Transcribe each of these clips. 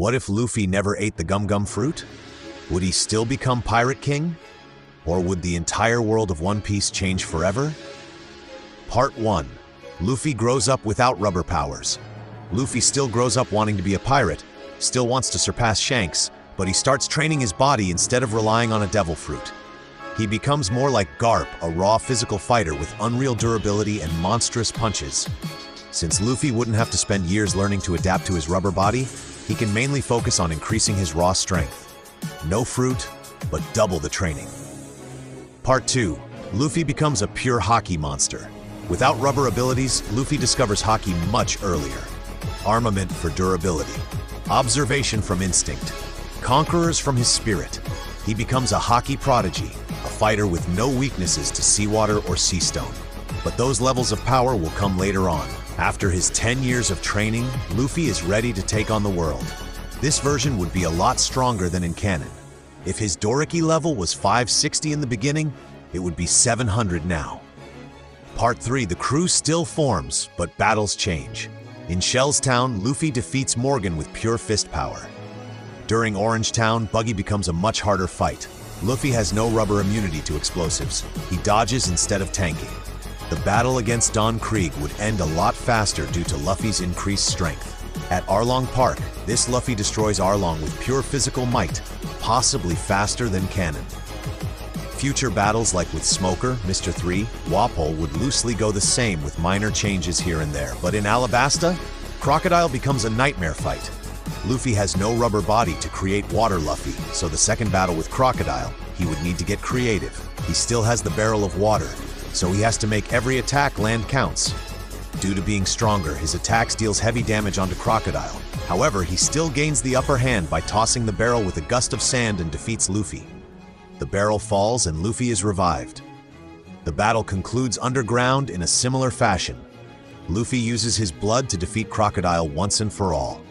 What if Luffy never ate the Gum Gum fruit? Would he still become Pirate King? Or would the entire world of One Piece change forever? Part 1. Luffy grows up without rubber powers. Luffy still grows up wanting to be a pirate, still wants to surpass Shanks, but he starts training his body instead of relying on a devil fruit. He becomes more like Garp, a raw physical fighter with unreal durability and monstrous punches. Since Luffy wouldn't have to spend years learning to adapt to his rubber body, he can mainly focus on increasing his raw strength. No fruit, but double the training. Part 2. Luffy becomes a pure Haki monster. Without rubber abilities, Luffy discovers Haki much earlier. Armament for durability. Observation from instinct. Conquerors from his spirit. He becomes a Haki prodigy, a fighter with no weaknesses to seawater or sea stone. But those levels of power will come later on. After his 10 years of training, Luffy is ready to take on the world. This version would be a lot stronger than in canon. If his Doriki level was 560 in the beginning, it would be 700 now. Part 3. The crew still forms, but battles change. In Shell's Town, Luffy defeats Morgan with pure fist power. During Orange Town, Buggy becomes a much harder fight. Luffy has no rubber immunity to explosives. He dodges instead of tanking. The battle against Don Krieg would end a lot faster due to Luffy's increased strength. At Arlong Park, this Luffy destroys Arlong with pure physical might, possibly faster than canon. Future battles like with Smoker, Mr. 3, Wapol would loosely go the same with minor changes here and there, but in Alabasta, Crocodile becomes a nightmare fight. Luffy has no rubber body to create Water Luffy, so the second battle with Crocodile, he would need to get creative. He still has the barrel of water, so he has to make every attack land counts. Due to being stronger, his attacks deals heavy damage onto Crocodile. However, he still gains the upper hand by tossing the barrel with a gust of sand and defeats Luffy. The barrel falls and Luffy is revived. The battle concludes underground in a similar fashion. Luffy uses his blood to defeat Crocodile once and for all.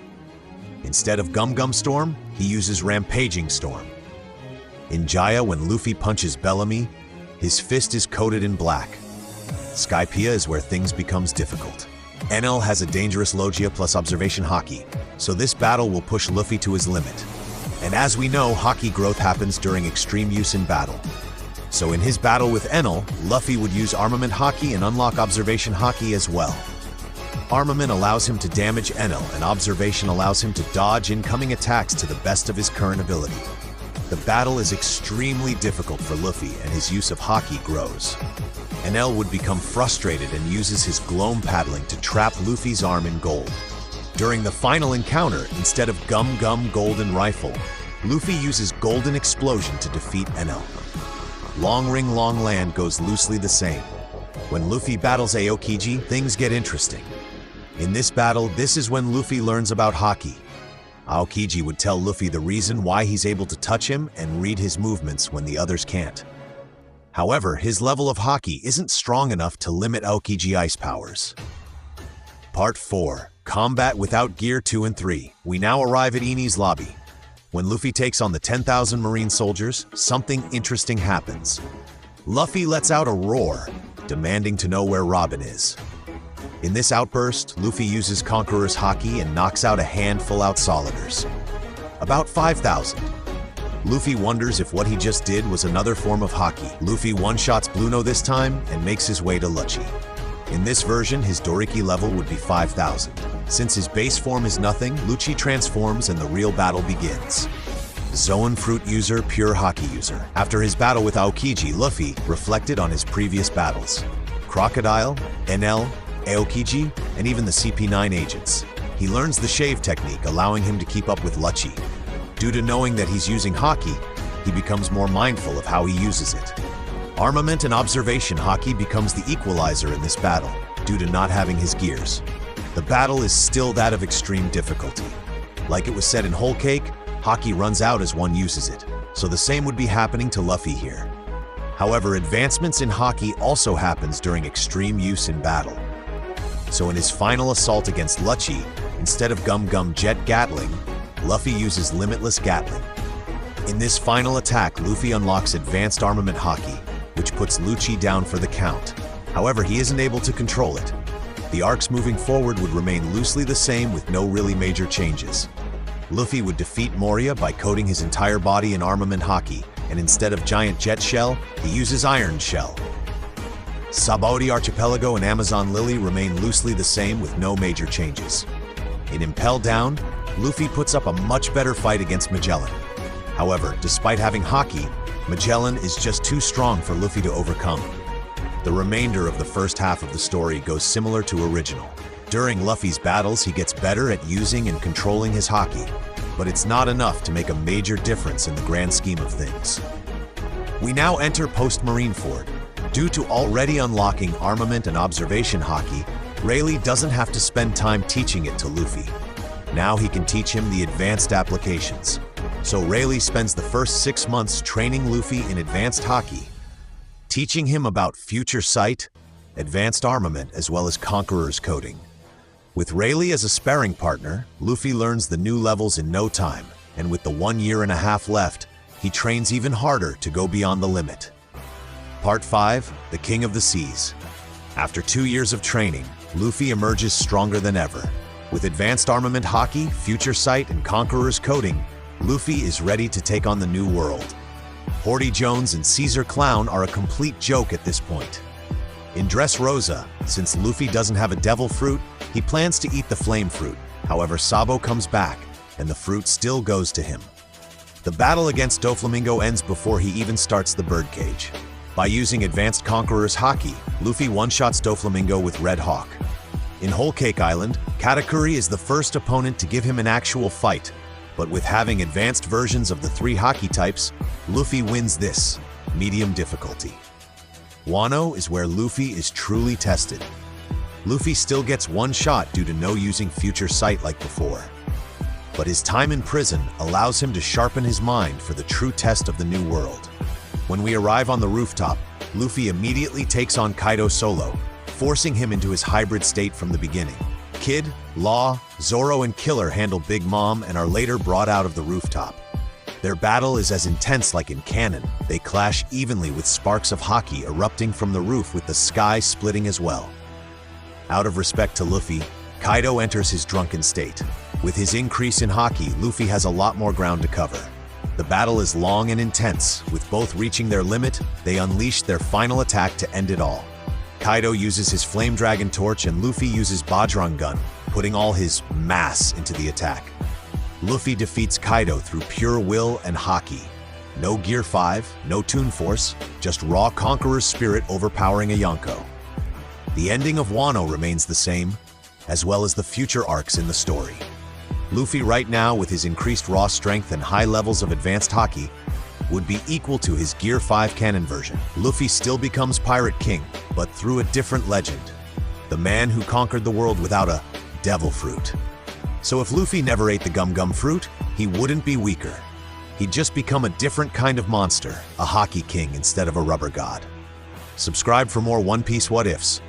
Instead of Gum Gum Storm, he uses Rampaging Storm. In Jaya, when Luffy punches Bellamy, his fist is coated in black. Skypiea is where things becomes difficult. NL has a dangerous Logia plus observation Haki, so this battle will push Luffy to his limit. And as we know, Haki growth happens during extreme use in battle. So in his battle with Enel, Luffy would use Armament Haki and unlock Observation Haki as well. Armament allows him to damage Enel, and Observation allows him to dodge incoming attacks to the best of his current ability. The battle is extremely difficult for Luffy, and his use of Haki grows. Enel would become frustrated and uses his Gloam paddling to trap Luffy's arm in gold. During the final encounter, instead of Gum Gum Golden Rifle, Luffy uses Golden Explosion to defeat Enel. Long Ring Long Land goes loosely the same. When Luffy battles Aokiji, things get interesting. In this battle, this is when Luffy learns about Haki. Aokiji would tell Luffy the reason why he's able to touch him and read his movements when the others can't. However, his level of Haki isn't strong enough to limit Aokiji ice powers. Part 4. Combat without Gear 2 and 3. We now arrive at Enies lobby. When Luffy takes on the 10,000 Marine soldiers, something interesting happens. Luffy lets out a roar, demanding to know where Robin is. In this outburst, Luffy uses Conqueror's Haki and knocks out a handful Outsoliders. About 5,000. Luffy wonders if what he just did was another form of Haki. Luffy one-shots Blueno this time and makes his way to Lucci. In this version, his Doriki level would be 5,000. Since his base form is nothing, Lucci transforms and the real battle begins. Zoan Fruit user, pure Haki user. After his battle with Aokiji, Luffy reflected on his previous battles. Crocodile, Enel, Aokiji, and even the CP9 agents. He learns the shave technique, allowing him to keep up with Lucci. Due to knowing that he's using Haki, he becomes more mindful of how he uses it. Armament and Observation Haki becomes the equalizer in this battle, due to not having his gears. The battle is still that of extreme difficulty. Like it was said in Whole Cake, Haki runs out as one uses it, so the same would be happening to Luffy here. However, advancements in Haki also happens during extreme use in battle. So in his final assault against Lucci, instead of Gum Gum Jet Gatling, Luffy uses Limitless Gatling. In this final attack, Luffy unlocks Advanced Armament Haki, which puts Lucci down for the count. However, he isn't able to control it. The arcs moving forward would remain loosely the same with no really major changes. Luffy would defeat Moria by coating his entire body in armament Haki, and instead of giant jet shell, he uses iron shell. Sabaody Archipelago and Amazon Lily remain loosely the same with no major changes. In Impel Down, Luffy puts up a much better fight against Magellan. However, despite having Haki, Magellan is just too strong for Luffy to overcome. The remainder of the first half of the story goes similar to original. During Luffy's battles, he gets better at using and controlling his Haki, but it's not enough to make a major difference in the grand scheme of things. We now enter post-Marineford. Due to already unlocking armament and observation Haki, Rayleigh doesn't have to spend time teaching it to Luffy. Now he can teach him the advanced applications. So Rayleigh spends the first 6 months training Luffy in advanced Haki, teaching him about future sight, advanced armament, as well as Conqueror's coding. With Rayleigh as a sparring partner, Luffy learns the new levels in no time, and with the 1.5 years left, he trains even harder to go beyond the limit. Part 5, The King of the Seas. After 2 years of training, Luffy emerges stronger than ever. With advanced armament Haki, future sight, and Conqueror's coding, Luffy is ready to take on the new world. Horty Jones and Caesar Clown are a complete joke at this point. In Dressrosa, since Luffy doesn't have a devil fruit, he plans to eat the flame fruit. However, Sabo comes back, and the fruit still goes to him. The battle against Doflamingo ends before he even starts the birdcage. By using advanced Conqueror's Haki, Luffy one-shots Doflamingo with Red Hawk. In Whole Cake Island, Katakuri is the first opponent to give him an actual fight, but with having advanced versions of the 3 Haki types, Luffy wins this, medium difficulty. Wano is where Luffy is truly tested. Luffy still gets one shot due to no using future sight like before. But his time in prison allows him to sharpen his mind for the true test of the new world. When we arrive on the rooftop, Luffy immediately takes on Kaido solo, forcing him into his hybrid state from the beginning. Kid, Law, Zoro, and Killer handle Big Mom and are later brought out of the rooftop. Their battle is as intense like in canon. They clash evenly with sparks of Haki erupting from the roof with the sky splitting as well. Out of respect to Luffy, Kaido enters his drunken state. With his increase in Haki, Luffy has a lot more ground to cover. The battle is long and intense. With both reaching their limit, they unleash their final attack to end it all. Kaido uses his Flame Dragon Torch and Luffy uses Bajrang Gun, putting all his mass into the attack. Luffy defeats Kaido through pure will and Haki. No Gear 5, no Toon Force, just raw Conqueror's spirit overpowering a Yonko. The ending of Wano remains the same, as well as the future arcs in the story. Luffy right now, with his increased raw strength and high levels of advanced Haki, would be equal to his Gear 5 canon version. Luffy still becomes Pirate King, but through a different legend. The man who conquered the world without a devil fruit. So if Luffy never ate the Gum Gum fruit, he wouldn't be weaker. He'd just become a different kind of monster, a Haki King instead of a rubber god. Subscribe for more One Piece What Ifs.